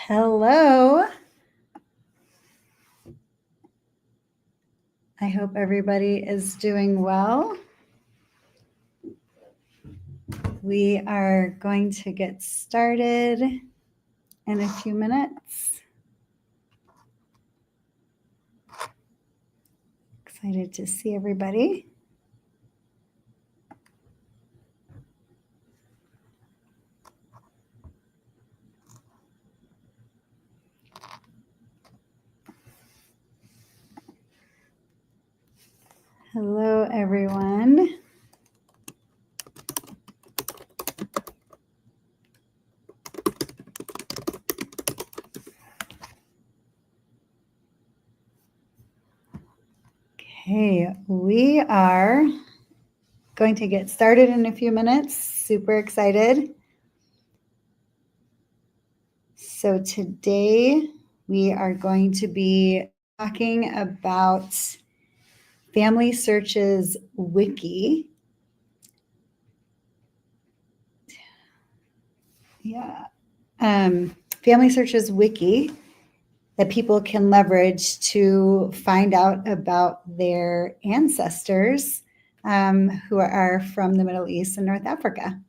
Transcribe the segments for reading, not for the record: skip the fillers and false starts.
Hello. I hope everybody is doing well. We are going to get started in a few minutes. Excited to see everybody. Hello, everyone. Okay, we are going to get started in a few minutes. Super excited. So today we are going to be talking about FamilySearch's Wiki. FamilySearch's Wiki that people can leverage to find out about their ancestors who are from the Middle East and North Africa.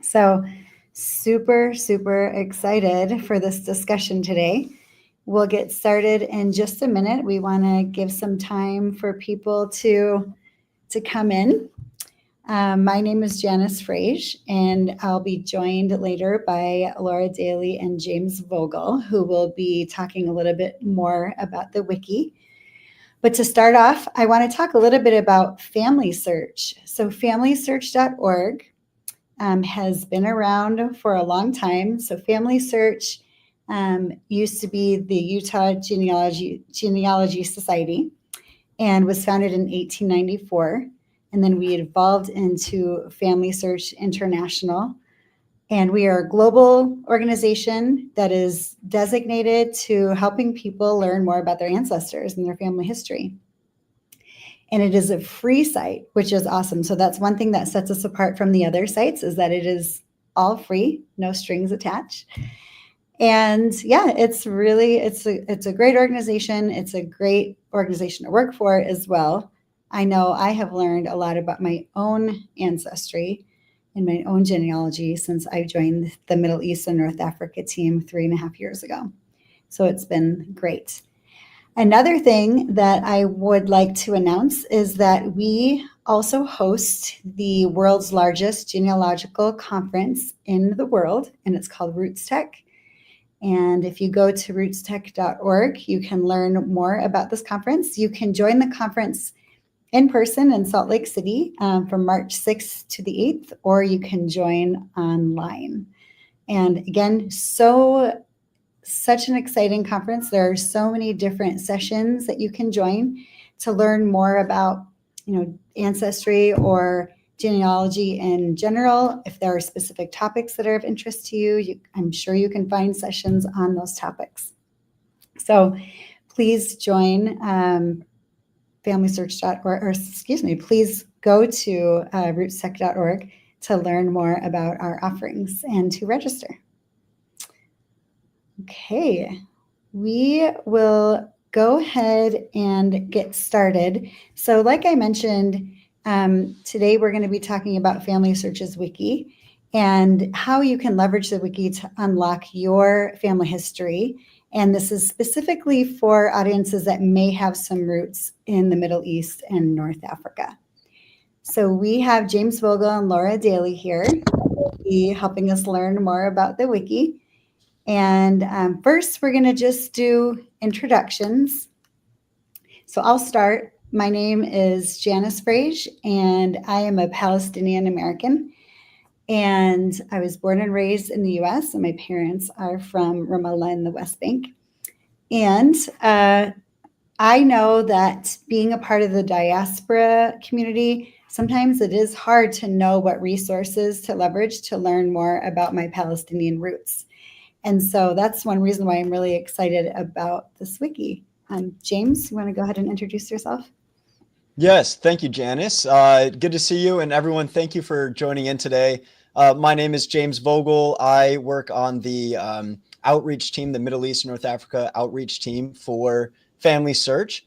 So super, super excited for this discussion today. We'll get started in just a minute. We want to give some time for people to come in. My name is Janice Frage, and I'll be joined later by Laura Daly and James Vogel, who will be talking a little bit more about the wiki. But to start off, I want to talk a little bit about FamilySearch. So FamilySearch.org has been around for a long time. So FamilySearch used to be the Utah Genealogy Society and was founded in 1894. And then we evolved into FamilySearch International. And we are a global organization that is designated to helping people learn more about their ancestors and their family history. And it is a free site, which is awesome. So that's one thing that sets us apart from the other sites, is that it is all free, no strings attached. And yeah, it's a great organization. It's a great organization to work for as well. I know I have learned a lot about my own ancestry and my own genealogy since I joined the Middle East and North Africa team 3.5 years ago. So it's been great. Another thing that I would like to announce is that we also host the world's largest genealogical conference in the world, and it's called RootsTech. And if you go to rootstech.org, you can learn more about this conference. You can join the conference in person in Salt Lake City from March 6th to the 8th, or you can join online. And again, such an exciting conference. There are so many different sessions that you can join to learn more about, ancestry or genealogy in general. If there are specific topics that are of interest to you, I'm sure you can find sessions on those topics. So please join FamilySearch.org, please go to rootstech.org to learn more about our offerings and to register. Okay, we will go ahead and get started. So like I mentioned, today we're going to be talking about FamilySearch's Wiki and how you can leverage the wiki to unlock your family history. And this is specifically for audiences that may have some roots in the Middle East and North Africa. So we have James Vogel and Laura Daly here, who will be helping us learn more about the wiki. And first, we're going to just do introductions. So I'll start. My name is Janice Frage, and I am a Palestinian American. And I was born and raised in the U.S., and my parents are from Ramallah in the West Bank. And I know that being a part of the diaspora community, sometimes it is hard to know what resources to leverage to learn more about my Palestinian roots. And so that's one reason why I'm really excited about this wiki. James, you want to go ahead and introduce yourself? Yes, thank you, Janice. Good to see you, and everyone, thank you for joining in today. My name is James Vogel. I work on the outreach team, the Middle East and North Africa outreach team for FamilySearch,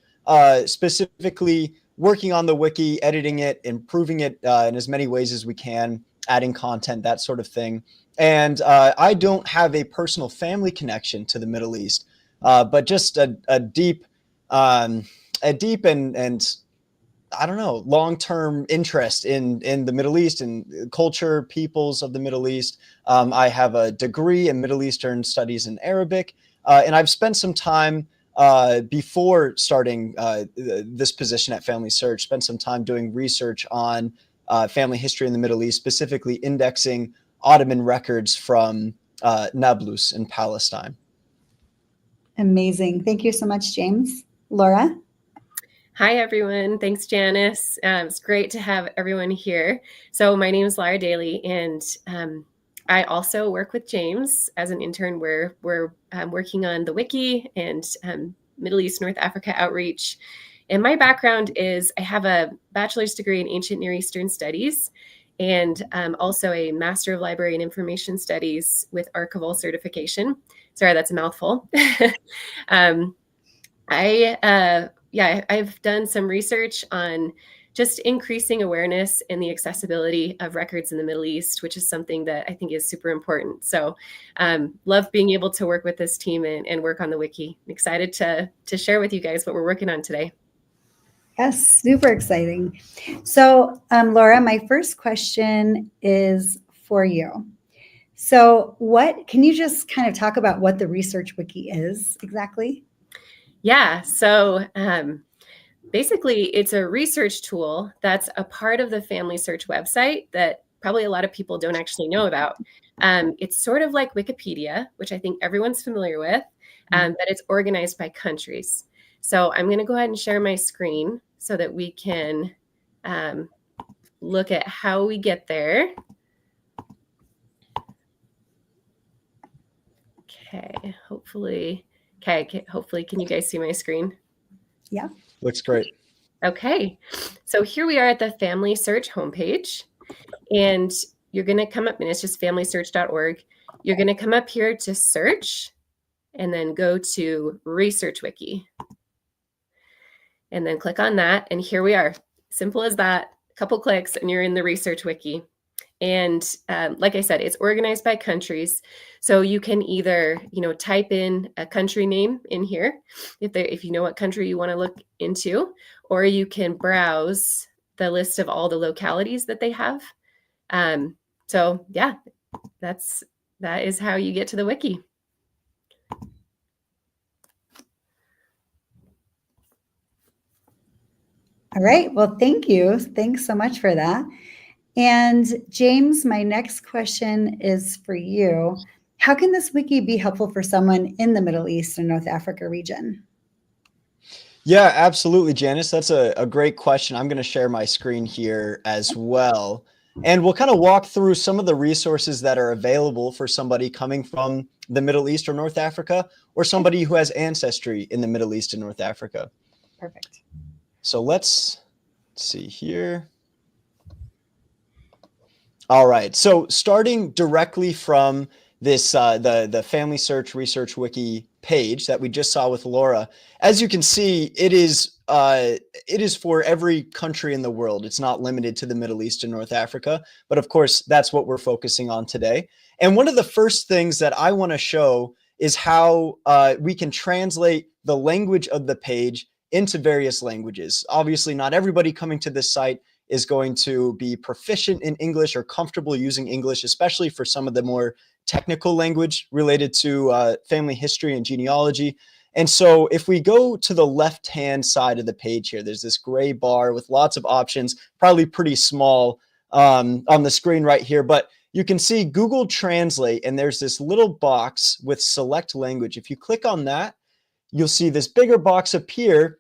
specifically working on the wiki, editing it, improving it in as many ways as we can, adding content, that sort of thing. And I don't have a personal family connection to the Middle East, but just a deep and I don't know, long-term interest in the Middle East and culture, peoples of the Middle East. I have a degree in Middle Eastern Studies and Arabic, and I've spent some time before starting this position at FamilySearch, spent some time doing research on family history in the Middle East, specifically indexing Ottoman records from Nablus in Palestine. Amazing. Thank you so much, James. Laura? Hi, everyone. Thanks, Janice. It's great to have everyone here. So my name is Lara Daly, and I also work with James as an intern where we're working on the wiki and Middle East, North Africa outreach. And my background is I have a bachelor's degree in Ancient Near Eastern Studies and also a Master of Library and Information Studies with archival certification. Sorry, that's a mouthful. I've done some research on just increasing awareness and the accessibility of records in the Middle East, which is something that I think is super important. So love being able to work with this team and work on the wiki. I'm excited to share with you guys what we're working on today. Yes, super exciting. So Laura, my first question is for you. So can you just kind of talk about what the Research Wiki is exactly? Yeah, so basically it's a research tool that's a part of the FamilySearch website that probably a lot of people don't actually know about. It's sort of like Wikipedia, which I think everyone's familiar with, but it's organized by countries. So I'm going to go ahead and share my screen so that we can look at how we get there. Okay, hopefully, can you guys see my screen? Yeah. Looks great. Okay, so here we are at the FamilySearch homepage, and you're going to come up, and it's just familysearch.org. You're going to come up here to search, and then go to Research Wiki, and then click on that, and here we are. Simple as that. A couple clicks, and you're in the Research Wiki. And like I said, it's organized by countries. So you can either, type in a country name in here, if you know what country you want to look into, or you can browse the list of all the localities that they have. So yeah, that is how you get to the wiki. All right. Well, thank you. Thanks so much for that. And James, my next question is for you. How can this wiki be helpful for someone in the Middle East and North Africa region? Yeah, absolutely, Janice. That's a great question. I'm going to share my screen here as well. And we'll kind of walk through some of the resources that are available for somebody coming from the Middle East or North Africa, or somebody who has ancestry in the Middle East and North Africa. Perfect. So let's see here. All right, so starting directly from this, the FamilySearch Research Wiki page that we just saw with Laura, as you can see, it is for every country in the world. It's not limited to the Middle East and North Africa, but of course, that's what we're focusing on today. And one of the first things that I want to show is how we can translate the language of the page into various languages. Obviously, not everybody coming to this site is going to be proficient in English or comfortable using English, especially for some of the more technical language related to family history and genealogy. And so if we go to the left-hand side of the page here, there's this gray bar with lots of options, probably pretty small on the screen right here, but you can see Google Translate, and there's this little box with select language. If you click on that, you'll see this bigger box appear.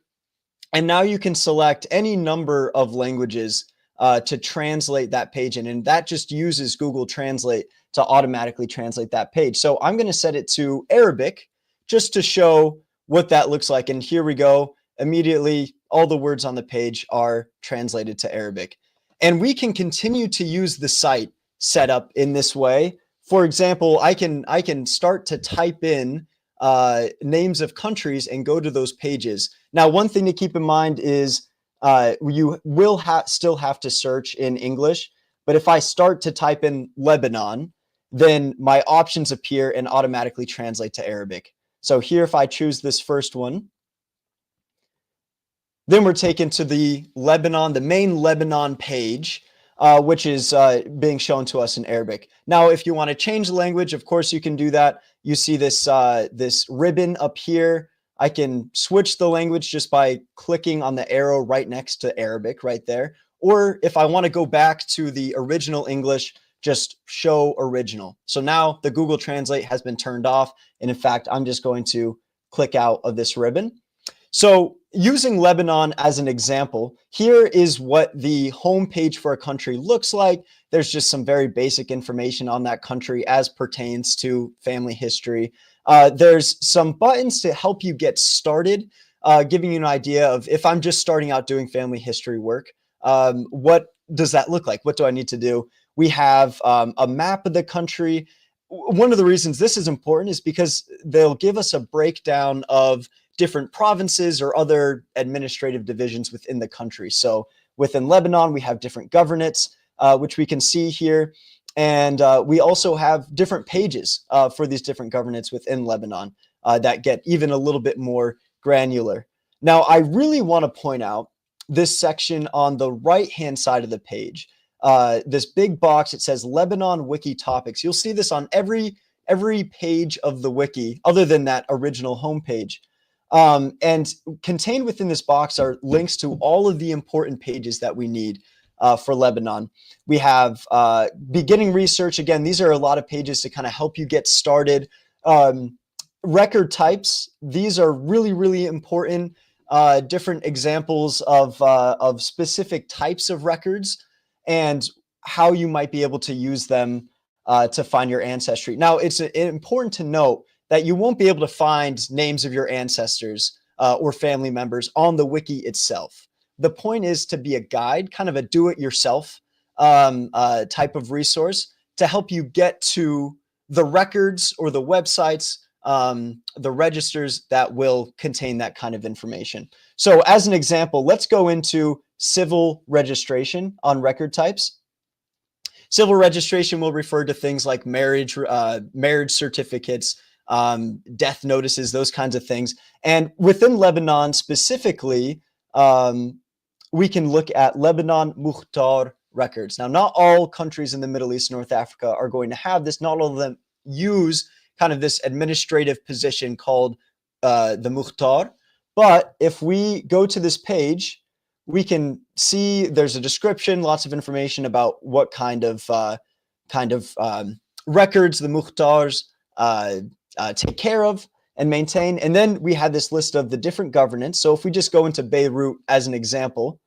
And now you can select any number of languages to translate that page in. And that just uses Google Translate to automatically translate that page. So I'm going to set it to Arabic just to show what that looks like. And here we go. Immediately, all the words on the page are translated to Arabic. And we can continue to use the site set up in this way for example, I can start to type in names of countries and go to those pages. Now, one thing to keep in mind is you will still have to search in English, but if I start to type in Lebanon, then my options appear and automatically translate to Arabic. So here, if I choose this first one, then we're taken to the main Lebanon page, which is being shown to us in Arabic. Now, if you want to change the language, of course you can do that. You see this this ribbon up here. I can switch the language just by clicking on the arrow right next to Arabic right there. Or if I want to go back to the original English, just show original. So now the Google Translate has been turned off. And in fact, I'm just going to click out of this ribbon. So using Lebanon as an example, here is what the homepage for a country looks like. There's just some very basic information on that country as pertains to family history. There's some buttons to help you get started, giving you an idea of if I'm just starting out doing family history work, what does that look like? What do I need to do? We have a map of the country. One of the reasons this is important is because they'll give us a breakdown of different provinces or other administrative divisions within the country. So within Lebanon, we have different governorates, which we can see here. And we also have different pages for these different governorates within Lebanon that get even a little bit more granular. Now, I really want to point out this section on the right-hand side of the page. This big box, it says Lebanon Wiki Topics. You'll see this on every page of the wiki, other than that original homepage. And contained within this box are links to all of the important pages that we need for Lebanon. We have beginning research. Again, these are a lot of pages to kind of help you get started. Record types. These are really, really important. Different examples of specific types of records and how you might be able to use them to find your ancestry. Now, it's important to note that you won't be able to find names of your ancestors or family members on the wiki itself. The point is to be a guide, kind of a do-it-yourself type of resource to help you get to the records or the websites, the registers that will contain that kind of information. So as an example, let's go into civil registration on record types. Civil registration will refer to things like marriage certificates, death notices, those kinds of things. And within Lebanon specifically, we can look at Lebanon Mukhtar records. Now, not all countries in the Middle East, North Africa are going to have this. Not all of them use kind of this administrative position called the Mukhtar. But if we go to this page, we can see there's a description, lots of information about what kind of records the Mukhtars take care of and maintain. And then we have this list of the different governance. So if we just go into Beirut as an example,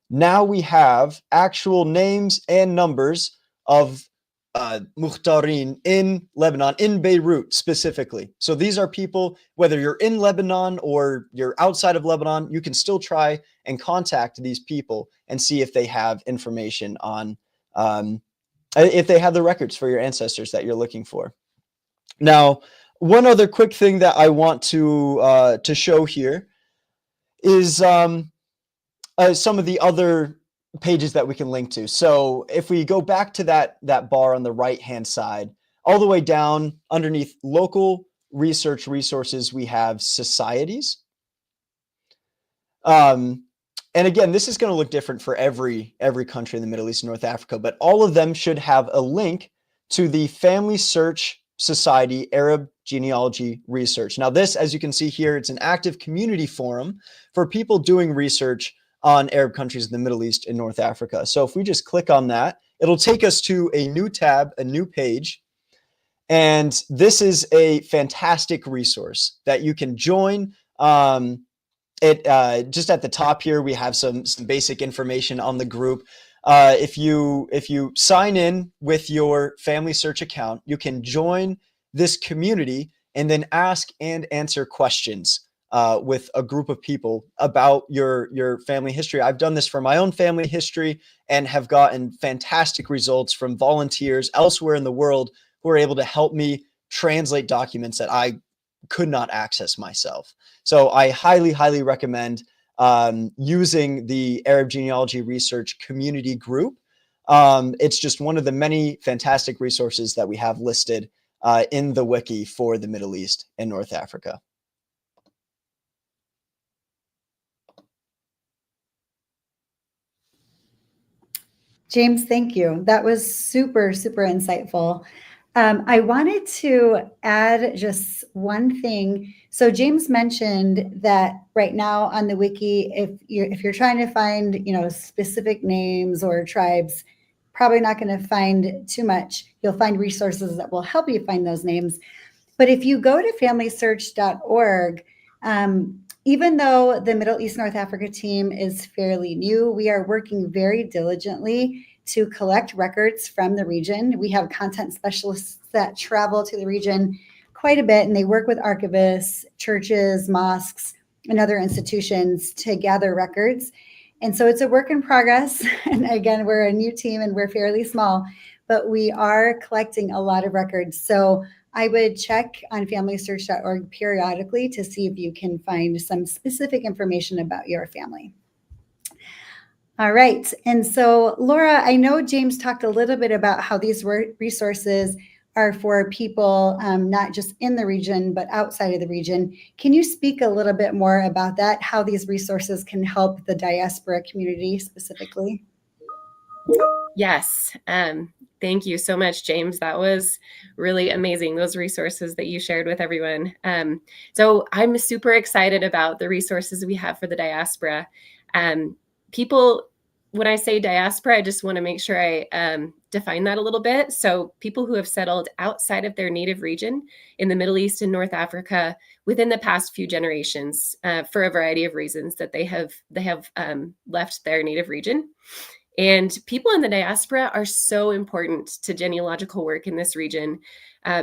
now we have actual names and numbers of Mukhtarin in Lebanon, in Beirut specifically. So these are people, whether you're in Lebanon or you're outside of Lebanon, you can still try and contact these people and see if they have information on, if they have the records for your ancestors that you're looking for. Now, one other quick thing that I want to show here is some of the other pages that we can link to. So if we go back to that bar on the right-hand side, all the way down underneath local research resources, we have societies. And again, this is going to look different for every country in the Middle East and North Africa, but all of them should have a link to the Family Search Society Arab Genealogy Research. Now this, as you can see here, it's an active community forum for people doing research on Arab countries in the Middle East and North Africa. So if we just click on that, it'll take us to a new tab, a new page. And this is a fantastic resource that you can join. Just at the top here, we have some basic information on the group. If you sign in with your Family Search account, you can join this community and then ask and answer questions with a group of people about your family history. I've done this for my own family history and have gotten fantastic results from volunteers elsewhere in the world who are able to help me translate documents that I could not access myself. So I highly, highly recommend using the Arab Genealogy Research Community Group. It's just one of the many fantastic resources that we have listed in the wiki for the Middle East and North Africa. James, thank you. That was super, super insightful. I wanted to add just one thing. So James mentioned that right now on the wiki, if you're trying to find, specific names or tribes, probably not going to find too much. You'll find resources that will help you find those names. But if you go to FamilySearch.org, even though the Middle East North Africa team is fairly new, we are working very diligently to collect records from the region. We have content specialists that travel to the region quite a bit, and they work with archivists, churches, mosques, and other institutions to gather records. And so it's a work in progress. And again, we're a new team and we're fairly small, but we are collecting a lot of records. So I would check on FamilySearch.org periodically to see if you can find some specific information about your family. All right. And so, Laura, I know James talked a little bit about how these resources are for people not just in the region, but outside of the region. Can you speak a little bit more about that, how these resources can help the diaspora community specifically? Yes. Thank you so much, James. That was really amazing, those resources that you shared with everyone. So I'm super excited about the resources we have for the diaspora. People, when I say diaspora, I just want to make sure I define that a little bit. So people who have settled outside of their native region in the Middle East and North Africa within the past few generations for a variety of reasons that they have left their native region. And people in the diaspora are so important to genealogical work in this region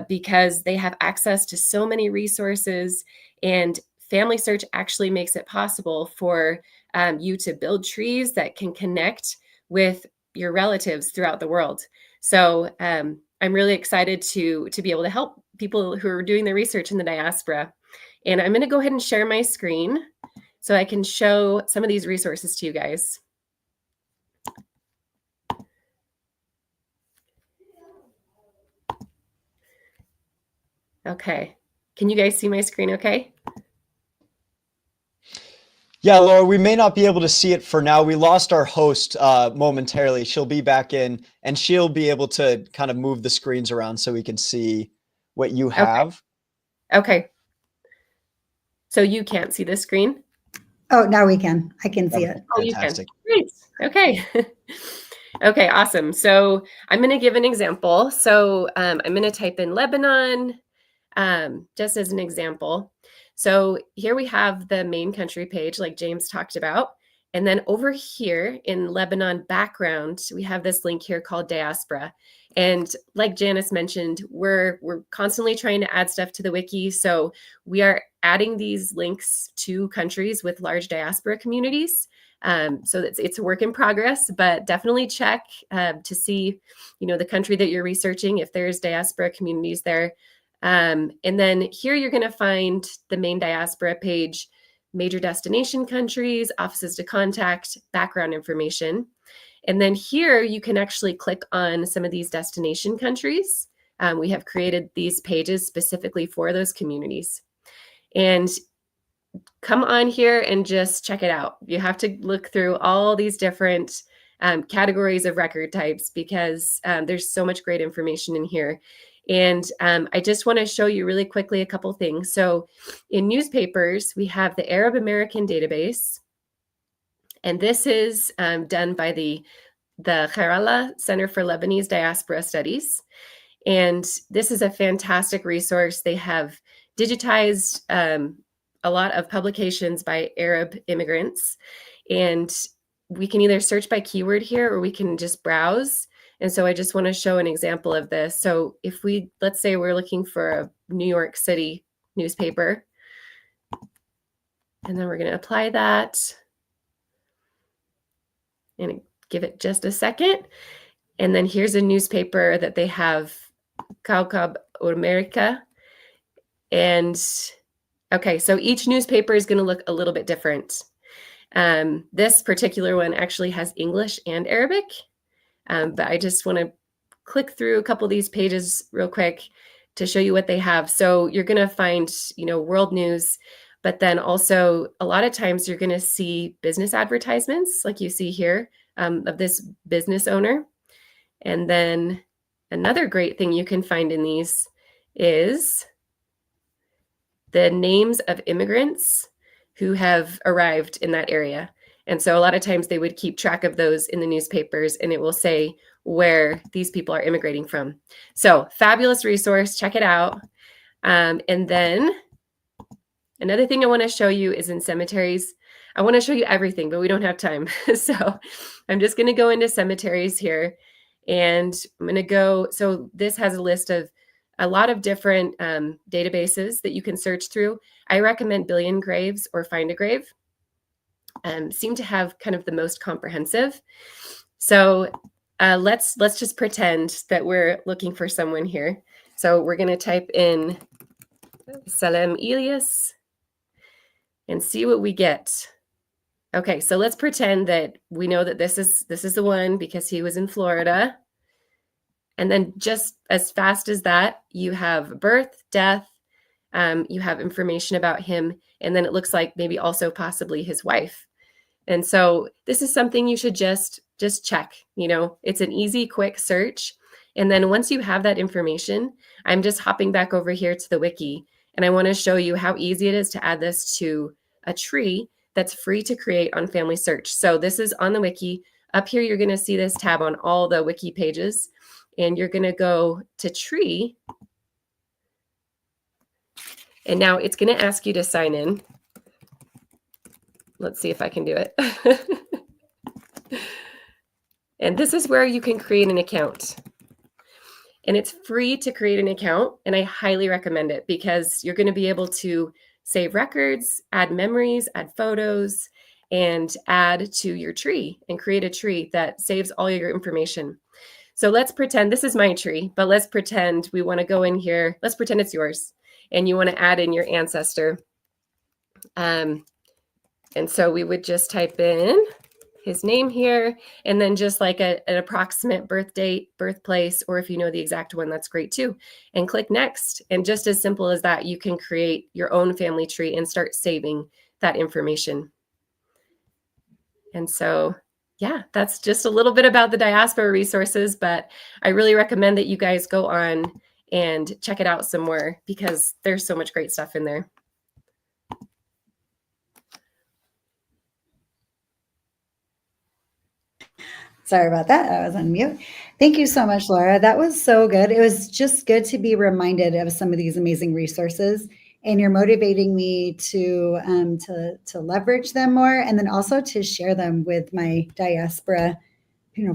because they have access to so many resources, and FamilySearch actually makes it possible for you to build trees that can connect with your relatives throughout the world. So I'm really excited to be able to help people who are doing the research in the diaspora. And I'm going to go ahead and share my screen so I can show some of these resources to you guys. Okay. Can you guys see my screen okay? Yeah, Laura, we may not be able to see it for now. We lost our host momentarily. She'll be back in and she'll be able to kind of move the screens around so we can see what you have. Okay. So you can't see the screen? Oh, now we can. I can see it. Oh, you can. Great. Okay. Okay, awesome. So I'm going to give an example. So I'm going to type in Lebanon just as an example. So here we have the main country page like James talked about. And then over here in Lebanon background, we have this link here called diaspora. And like Janice mentioned, we're constantly trying to add stuff to the wiki. So we are adding these links to countries with large diaspora communities. So it's a work in progress, but definitely check to see, the country that you're researching, if there's diaspora communities there. And then here you're going to find the main diaspora page, major destination countries, offices to contact, background information. And then here you can actually click on some of these destination countries. We have created these pages specifically for those communities. And come on here and just check it out. You have to look through all these different categories of record types because there's so much great information in here. And I just want to show you really quickly a couple things. So in newspapers, we have the Arab American Database. And this is done by the Khairallah Center for Lebanese Diaspora Studies. And this is a fantastic resource. They have digitized a lot of publications by Arab immigrants. And we can either search by keyword here or we can just browse. And so I just want to show an example of this. So if let's say we're looking for a New York City newspaper, and then we're going to apply that and give it just a second. And then here's a newspaper that they have Caucab America. And okay, so each newspaper is going to look a little bit different. This particular one actually has English and Arabic, but I just want to click through a couple of these pages real quick to show you what they have. So you're going to find, world news, but then also a lot of times you're going to see business advertisements like you see here of this business owner. And then another great thing you can find in these is the names of immigrants who have arrived in that area. And so a lot of times they would keep track of those in the newspapers, and it will say where these people are immigrating from. So fabulous resource, check it out. And then another thing I want to show you is in cemeteries. I want to show you everything, but we don't have time. So I'm just going to go into cemeteries here, and I'm going to go. So this has a list of a lot of different databases that you can search through. I recommend Billion Graves or Find a Grave. Seem to have kind of the most comprehensive. So let's just pretend that we're looking for someone here. So we're going to type in Salem Elias and see what we get. Okay, so let's pretend that we know that this is the one because he was in Florida. And then just as fast as that, you have birth, death, you have information about him, and then it looks like maybe also possibly his wife. And so this is something you should just check. It's an easy, quick search. And then once you have that information, I'm just hopping back over here to the wiki, and I want to show you how easy it is to add this to a tree that's free to create on FamilySearch. So this is on the wiki. Up here, you're going to see this tab on all the wiki pages, and you're going to go to tree. And now it's going to ask you to sign in. Let's see if I can do it. And this is where you can create an account. And it's free to create an account, and I highly recommend it because you're going to be able to save records, add memories, add photos, and add to your tree and create a tree that saves all your information. So let's pretend this is my tree, but let's pretend we want to go in here. Let's pretend it's yours, and you want to add in your ancestor. And so we would just type in his name here, and then just like an approximate birth date, birthplace, or if you know the exact one, that's great too. And click next. And just as simple as that, you can create your own family tree and start saving that information. And so, yeah, that's just a little bit about the diaspora resources, but I really recommend that you guys go on and check it out some more because there's so much great stuff in there. Sorry about that. I was on mute. Thank you so much, Laura. That was so good. It was just good to be reminded of some of these amazing resources, and you're motivating me to leverage them more, and then also to share them with my diaspora,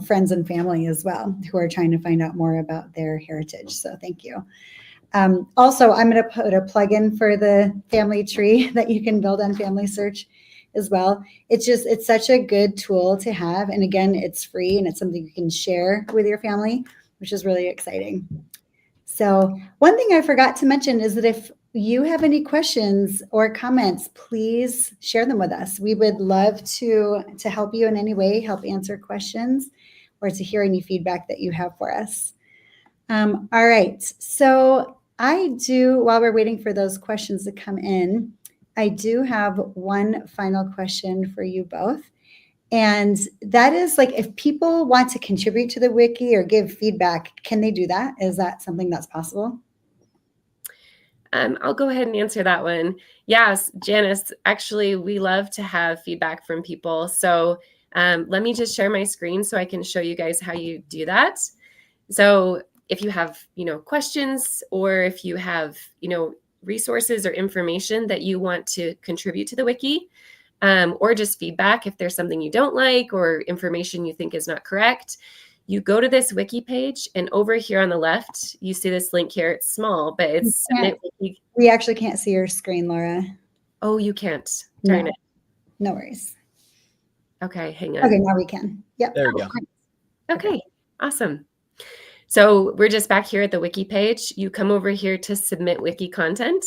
friends and family as well, who are trying to find out more about their heritage. So thank you. Also, I'm going to put a plug-in for the family tree that you can build on FamilySearch as well. It's such a good tool to have. And again, it's free and it's something you can share with your family, which is really exciting. So one thing I forgot to mention is that if you have any questions or comments, please share them with us. We would love to help you in any way, help answer questions, or to hear any feedback that you have for us. All right. So while we're waiting for those questions to come in, I do have one final question for you both. And that is, like, if people want to contribute to the wiki or give feedback, can they do that? Is that something that's possible? I'll go ahead and answer that one. Yes, Janice, actually, we love to have feedback from people. So let me just share my screen so I can show you guys how you do that. So if you have, questions, or if you have, resources or information that you want to contribute to the wiki, or just feedback if there's something you don't like or information you think is not correct, you go to this wiki page, and over here on the left, you see this link here. It's small, but it's Submit Wiki. We actually can't see your screen, Laura. Oh, you can't turn it. No worries. Okay, hang on. Okay, now we can. Yep. There we go. Okay, awesome. So we're just back here at the wiki page. You come over here to submit wiki content.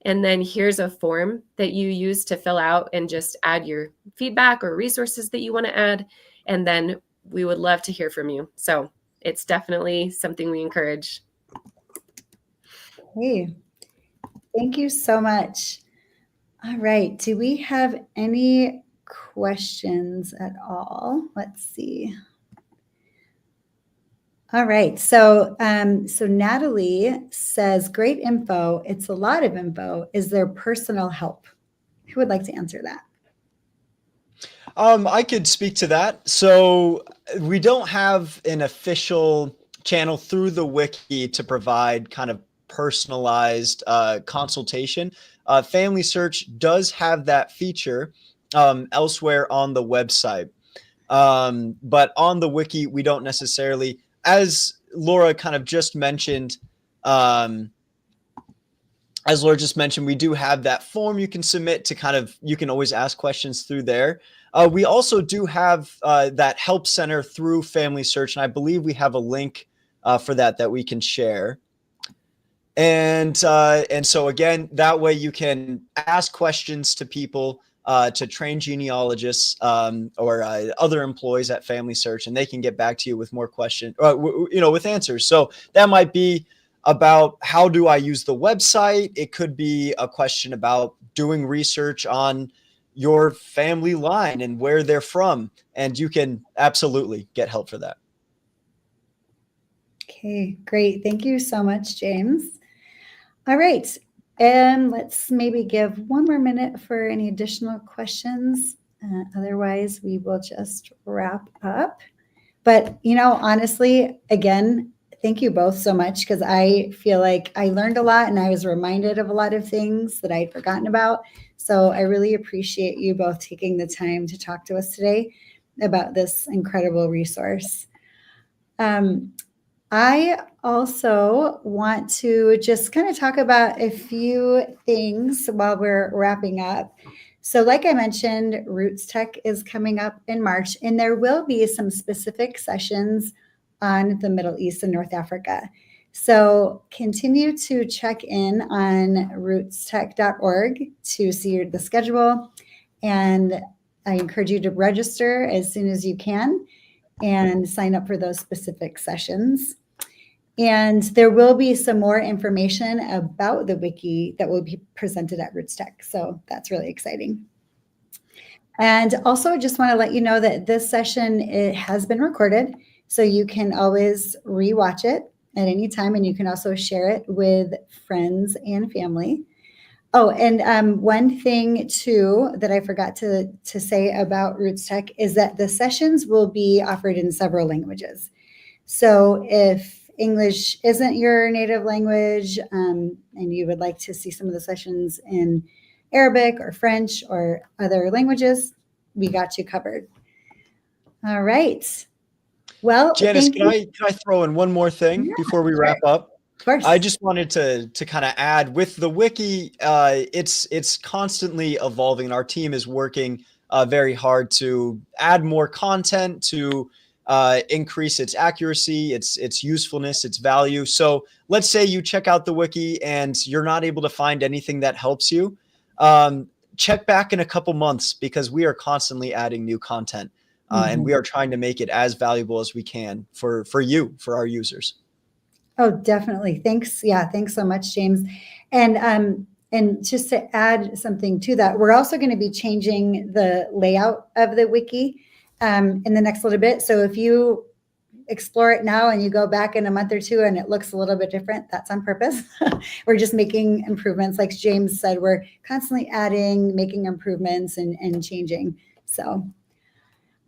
And then here's a form that you use to fill out and just add your feedback or resources that you want to add. And then we would love to hear from you. So it's definitely something we encourage. Hey, thank you so much. All right. Do we have any questions at all? Let's see. All right. So Natalie says, great info. It's a lot of info. Is there personal help? Who would like to answer that? I could speak to that. So we don't have an official channel through the wiki to provide kind of personalized consultation. FamilySearch does have that feature elsewhere on the website. But on the wiki, we don't necessarily, as Laura kind of just mentioned, we do have that form you can submit to kind of, you can always ask questions through there. We also do have that help center through FamilySearch, and I believe we have a link for that we can share. And so again, that way you can ask questions to people, to trained genealogists or other employees at FamilySearch, and they can get back to you with more questions, with answers. So that might be about how do I use the website? It could be a question about doing research on your family line and where they're from, and you can absolutely get help for that. Okay, great. Thank you so much, James. All right. And let's maybe give one more minute for any additional questions. Otherwise, we will just wrap up. But, honestly, again, thank you both so much, because I feel like I learned a lot and I was reminded of a lot of things that I'd forgotten about. So I really appreciate you both taking the time to talk to us today about this incredible resource. I also want to just kind of talk about a few things while we're wrapping up. So like I mentioned, Roots Tech is coming up in March, and there will be some specific sessions on the Middle East and North Africa. So continue to check in on rootstech.org to see the schedule. And I encourage you to register as soon as you can and sign up for those specific sessions. And there will be some more information about the wiki that will be presented at Roots Tech. So that's really exciting. And also just want to let you know that this session, it has been recorded, so you can always rewatch it at any time, and you can also share it with friends and family. Oh, and one thing too that I forgot to say about Roots Tech is that the sessions will be offered in several languages. So if English isn't your native language, and you would like to see some of the sessions in Arabic or French or other languages, we got you covered. All right. Well, Janice, can I throw in one more thing before we wrap up? Of course. I just wanted to kind of add, with the wiki, it's constantly evolving. Our team is working very hard to add more content, to increase its accuracy, its usefulness, its value. So let's say you check out the wiki and you're not able to find anything that helps you. Check back in a couple months, because we are constantly adding new content. And we are trying to make it as valuable as we can for you, for our users. Oh, definitely. Thanks. Yeah. Thanks so much, James. And just to add something to that, we're also going to be changing the layout of the wiki in the next little bit. So if you explore it now and you go back in a month or two and it looks a little bit different, that's on purpose. We're just making improvements. Like James said, we're constantly adding, making improvements and changing. So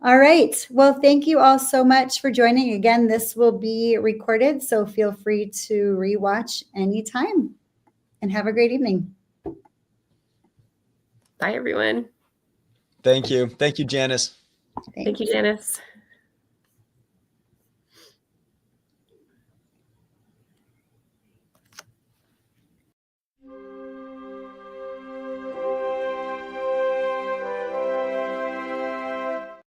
all right. Well, thank you all so much for joining. Again, this will be recorded, so feel free to rewatch anytime, and have a great evening. Bye, everyone. Thank you. Thank you, Janice. Thank you, Janice.